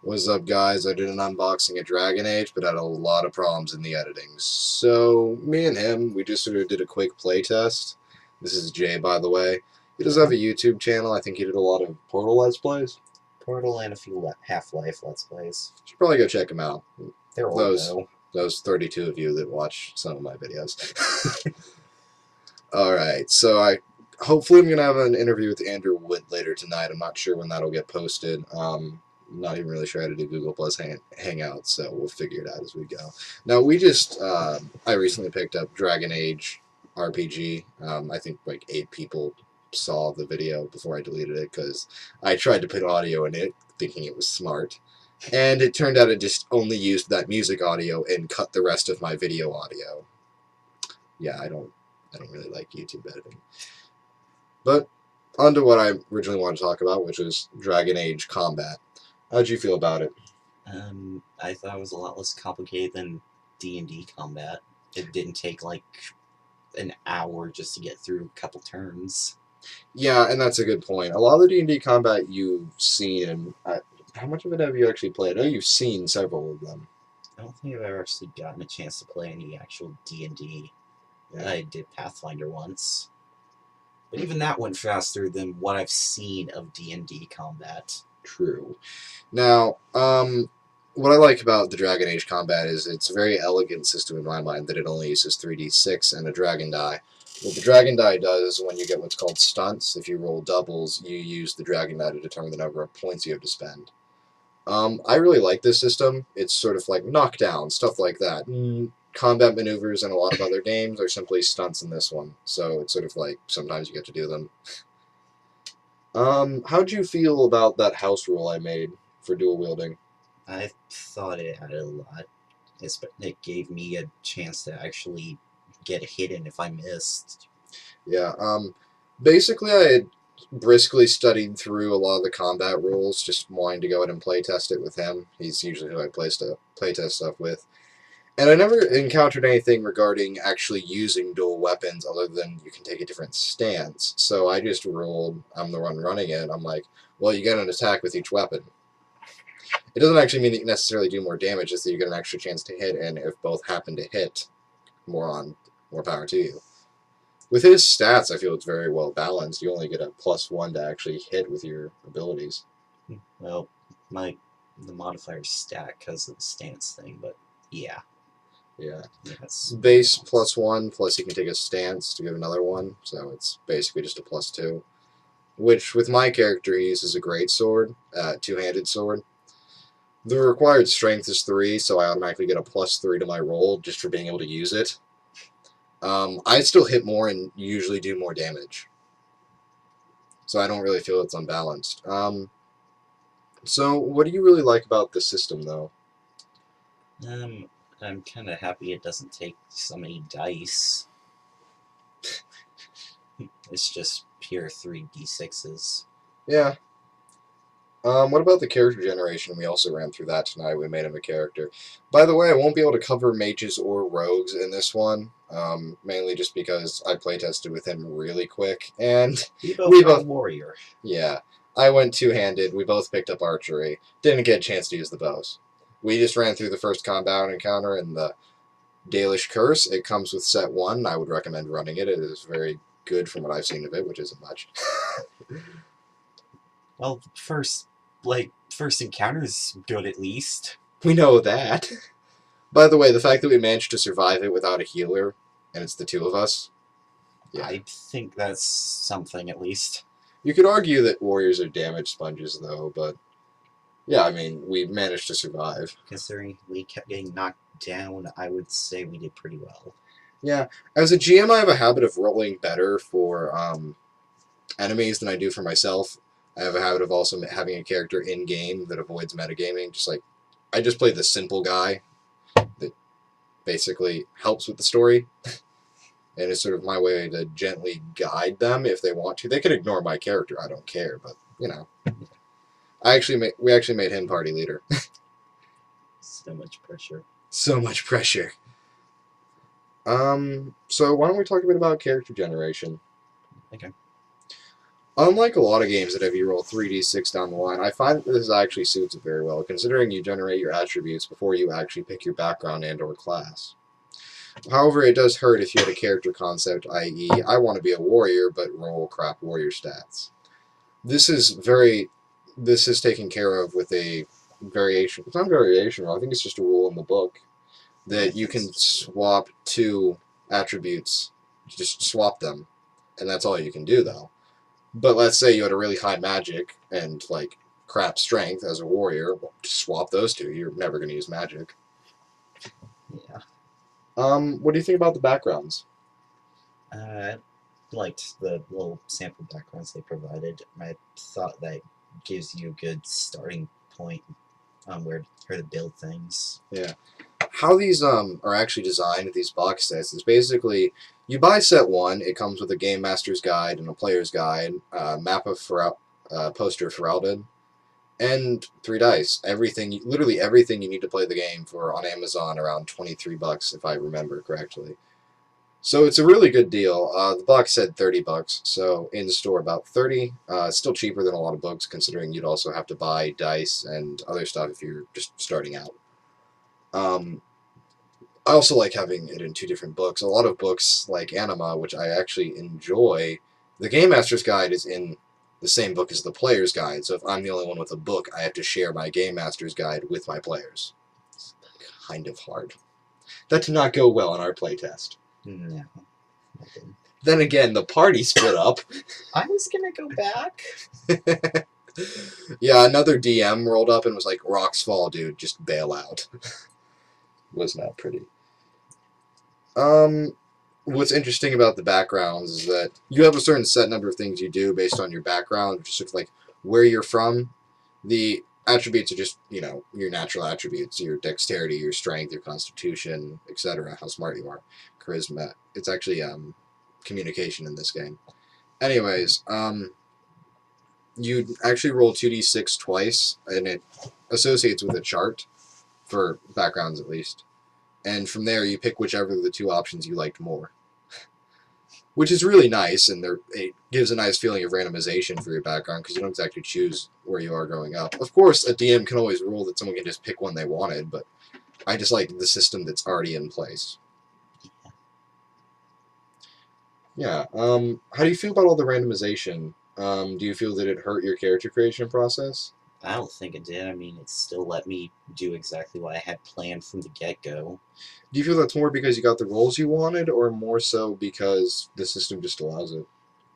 What's up, guys? I did an unboxing of Dragon Age, but had a lot of problems in the editing. So, me and him, we just sort of did a quick playtest. This is Jay, by the way. He does have a YouTube channel. I think he did a lot of Portal Let's Plays. Portal and a few Half-Life Let's Plays. Should probably go check him out. They're old, though. Those 32 of you that watch some of my videos. Alright, so hopefully I'm going to have an interview with Andrew Wood later tonight. I'm not sure when that'll get posted. Not even really sure how to do Google Plus Hangouts, so we'll figure it out as we go. Now, I recently picked up Dragon Age RPG. I think like 8 people saw the video before I deleted it because I tried to put audio in it thinking it was smart. And it turned out it just only used that music audio and cut the rest of my video audio. Yeah, I don't really like YouTube editing. But on to what I originally wanted to talk about, which was Dragon Age combat. How'd you feel about it? I thought it was a lot less complicated than D&D combat. It didn't take like an hour just to get through a couple turns. Yeah, and that's a good point. A lot of the D&D combat you've seen, and how much of it have you actually played? I know you've seen several of them. I don't think I've ever actually gotten a chance to play any actual D&D. Yeah. I did Pathfinder once. But even that went faster than what I've seen of D&D combat. True. Now, what I like about the Dragon Age combat is it's a very elegant system in my mind that it only uses 3d6 and a dragon die. What the dragon die does when you get what's called stunts, if you roll doubles, you use the dragon die to determine the number of points you have to spend. I really like this system. It's sort of like knockdown, stuff like that. Combat maneuvers in a lot of other games are simply stunts in this one, so it's sort of like sometimes you get to do them. How'd you feel about that house rule I made for dual wielding? I thought it added a lot. It gave me a chance to actually get hidden if I missed. Yeah, basically I had briskly studied through a lot of the combat rules, just wanting to go ahead and playtest it with him. He's usually who I playtest stuff with. And I never encountered anything regarding actually using dual weapons other than you can take a different stance. So I just rolled, I'm the one running it, I'm like, well, you get an attack with each weapon. It doesn't actually mean that you necessarily do more damage, it's that you get an extra chance to hit, and if both happen to hit, more power to you. With his stats, I feel it's very well balanced. You only get a +1 to actually hit with your abilities. Well, the modifier's stack because of the stance thing, but yeah. Yeah. Yes. Base +1, plus you can take a stance to give another one, so it's basically just a +2. Which, with my character, he uses a great sword, two-handed sword. The required strength is 3, so I automatically get a +3 to my roll just for being able to use it. I still hit more and usually do more damage. So I don't really feel it's unbalanced. So what do you really like about the system, though? I'm kind of happy it doesn't take so many dice. It's just pure 3d6s. Yeah. What about the character generation? We also ran through that tonight. We made him a character. By the way, I won't be able to cover mages or rogues in this one, mainly just because I playtested with him really quick, and we both warrior. Yeah, I went two-handed. We both picked up archery. Didn't get a chance to use the bows. We just ran through the first combat encounter and the Dalish Curse. It comes with set 1. I would recommend running it. It is very good from what I've seen of it, which isn't much. Well, first encounter is good at least. We know that. By the way, the fact that we managed to survive it without a healer, and it's the 2 of us. Yeah. I think that's something at least. You could argue that warriors are damage sponges, though, but yeah, I mean, we managed to survive. Considering we kept getting knocked down, I would say we did pretty well. Yeah, as a GM, I have a habit of rolling better for enemies than I do for myself. I have a habit of also having a character in-game that avoids metagaming. Just like, I just play the simple guy that basically helps with the story. And it's sort of my way to gently guide them if they want to. They can ignore my character, I don't care, but, you know. We actually made him party leader. So much pressure. So much pressure. So why don't we talk a bit about character generation? Okay. Unlike a lot of games that have you roll 3d6 down the line, I find that this actually suits it very well, considering you generate your attributes before you actually pick your background and/or class. However, it does hurt if you had a character concept, i.e., I want to be a warrior but roll crap warrior stats. This is taken care of with a variation. It's not a variation rule. I think it's just a rule in the book that you can swap two attributes, just swap them, and that's all you can do though. But let's say you had a really high magic and like crap strength as a warrior, well, just swap those two. You're never going to use magic. Yeah. What do you think about the backgrounds? I liked the little sample backgrounds they provided. I thought that gives you a good starting point on where to build things. Yeah. How these are actually designed, these box sets, is basically you buy set one. It comes with a game master's guide and a player's guide, map of poster Feralded, and 3 dice. Literally everything you need to play the game for on Amazon, around $23 if I remember correctly. So it's a really good deal. The box said $30, so in store about 30. Still cheaper than a lot of books, considering you'd also have to buy dice and other stuff if you're just starting out. I also like having it in 2 different books. A lot of books like Anima, which I actually enjoy, the Game Master's Guide is in the same book as the Player's Guide. So if I'm the only one with a book, I have to share my Game Master's Guide with my players. It's kind of hard. That did not go well on our playtest. No. Then again, the party split up. I was gonna go back. Yeah, another DM rolled up and was like, "Rocks fall, dude. Just bail out." Was not pretty. What's interesting about the backgrounds is that you have a certain set number of things you do based on your background, which is sort of like where you're from. The attributes are just, your natural attributes, your dexterity, your strength, your constitution, etc., how smart you are, charisma. It's actually communication in this game. Anyways, you actually roll 2d6 twice, and it associates with a chart, for backgrounds at least. And from there, you pick whichever of the 2 options you liked more. Which is really nice, and it gives a nice feeling of randomization for your background, because you don't exactly choose where you are growing up. Of course, a DM can always rule that someone can just pick one they wanted, but I just like the system that's already in place. Yeah, how do you feel about all the randomization? Do you feel that it hurt your character creation process? I don't think it did. I mean, it still let me do exactly what I had planned from the get-go. Do you feel that's more because you got the roles you wanted, or more so because the system just allows it?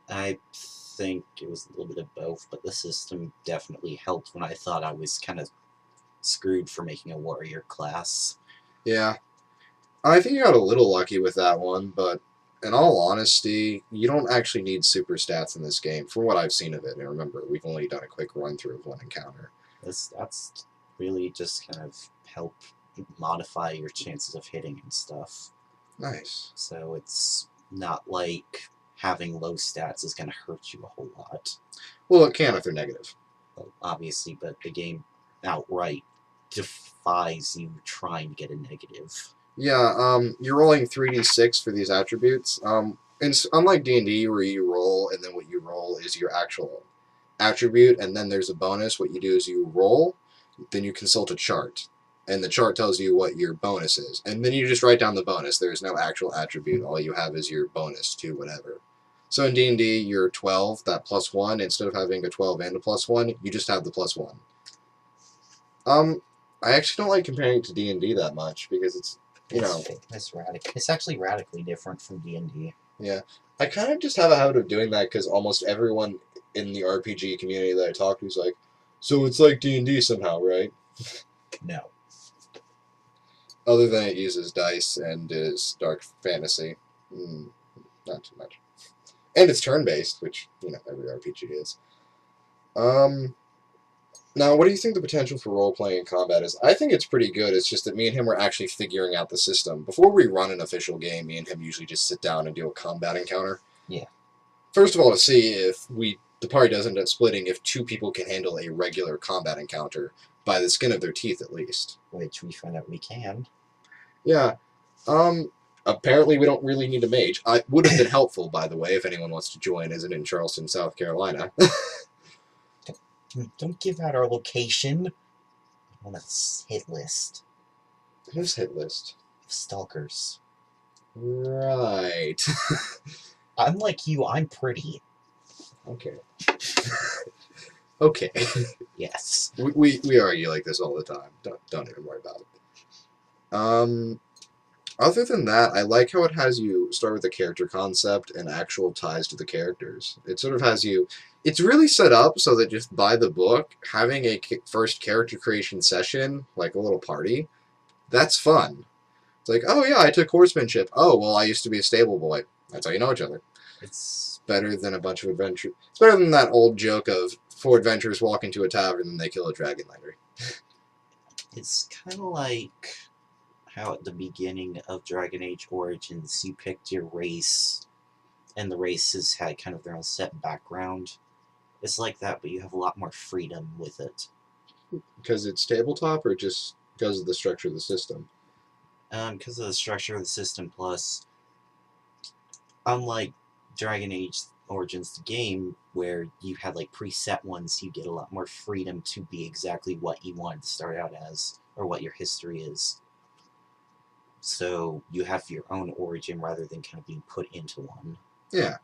I think it was a little bit of both, but the system definitely helped when I thought I was kind of screwed for making a warrior class. Yeah. I think you got a little lucky with that one, but in all honesty, you don't actually need super stats in this game, from what I've seen of it. And remember, we've only done a quick run-through of one encounter. That's really just kind of help modify your chances of hitting and stuff. Nice. So it's not like having low stats is going to hurt you a whole lot. Well, it can if they're negative. Well, obviously, but the game outright defies you trying to get a negative. Yeah, you're rolling 3d6 for these attributes. Unlike D&D, where you roll, and then what you roll is your actual attribute, and then there's a bonus. What you do is you roll, then you consult a chart, and the chart tells you what your bonus is, and then you just write down the bonus. There's no actual attribute. All you have is your bonus to whatever. So in D&D, you're 12, that +1, instead of having a 12 and a +1, you just have the +1. I actually don't like comparing it to D&D that much, because it's It's actually radically different from D&D. Yeah. I kind of just have a habit of doing that because almost everyone in the RPG community that I talk to is like, so it's like D&D somehow, right? No. Other than it uses dice and is dark fantasy. Not too much. And it's turn-based, which, every RPG is. Now, what do you think the potential for role-playing in combat is? I think it's pretty good. It's just that me and him are actually figuring out the system. Before we run an official game, me and him usually just sit down and do a combat encounter. Yeah. First of all, to see if the party does end up splitting, if 2 people can handle a regular combat encounter by the skin of their teeth, at least. Which we find out we can. Yeah. Apparently, we don't really need a mage. I would have been helpful, by the way, if anyone wants to join. Is it in Charleston, South Carolina? Don't give out our location. On a hit list Who's hit list? of stalkers. Right. Unlike you, I'm pretty. Okay. Okay. Yes. We argue like this all the time. Don't even worry about it. Other than that, I like how it has you start with the character concept and actual ties to the characters. It sort of has you... It's really set up so that just by the book, having a first character creation session, like a little party, that's fun. It's like, oh yeah, I took horsemanship. Oh, well, I used to be a stable boy. That's how you know each other. It's Better than a bunch of adventure. It's better than that old joke of 4 adventurers walk into a tavern and they kill a dragon later. It's kind of like how at the beginning of Dragon Age Origins you picked your race, and the races had kind of their own set background. It's like that, but you have a lot more freedom with it. Because it's tabletop, or just because of the structure of the system? Because of the structure of the system, plus, unlike Dragon Age Origins, the game, where you had like preset ones, you get a lot more freedom to be exactly what you wanted to start out as, or what your history is. So you have your own origin rather than kind of being put into one. Yeah.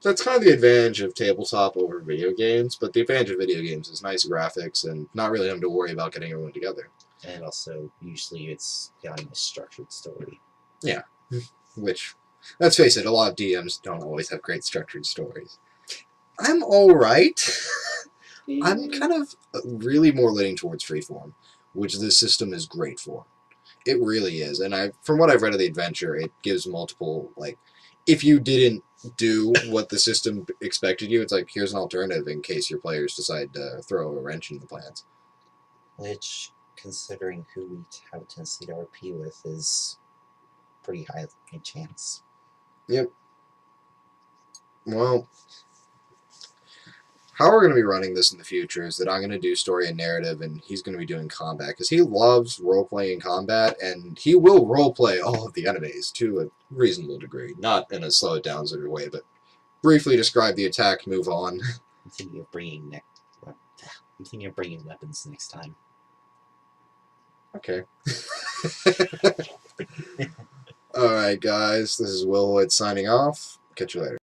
That's kind of the advantage of tabletop over video games, but the advantage of video games is nice graphics and not really having to worry about getting everyone together. And also, usually it's got a nice structured story. Yeah. Which, let's face it, a lot of DMs don't always have great structured stories. I'm alright. I'm kind of really more leaning towards freeform, which this system is great for. It really is. And from what I've read of the adventure, it gives multiple, like, if you didn't do what the system expected you, it's like, here's an alternative in case your players decide to throw a wrench in the plans. Which, considering who we have a tendency to RP with, is pretty high in chance. Yep. Well, how we're going to be running this in the future is that I'm going to do story and narrative, and he's going to be doing combat, because he loves role-playing combat, and he will role-play all of the enemies to a reasonable degree. Not in a slow-it-down sort of way, but briefly describe the attack, move on. I'm thinking of bringing weapons next time. Okay. Alright, guys, this is Will Hoyt signing off. Catch you later.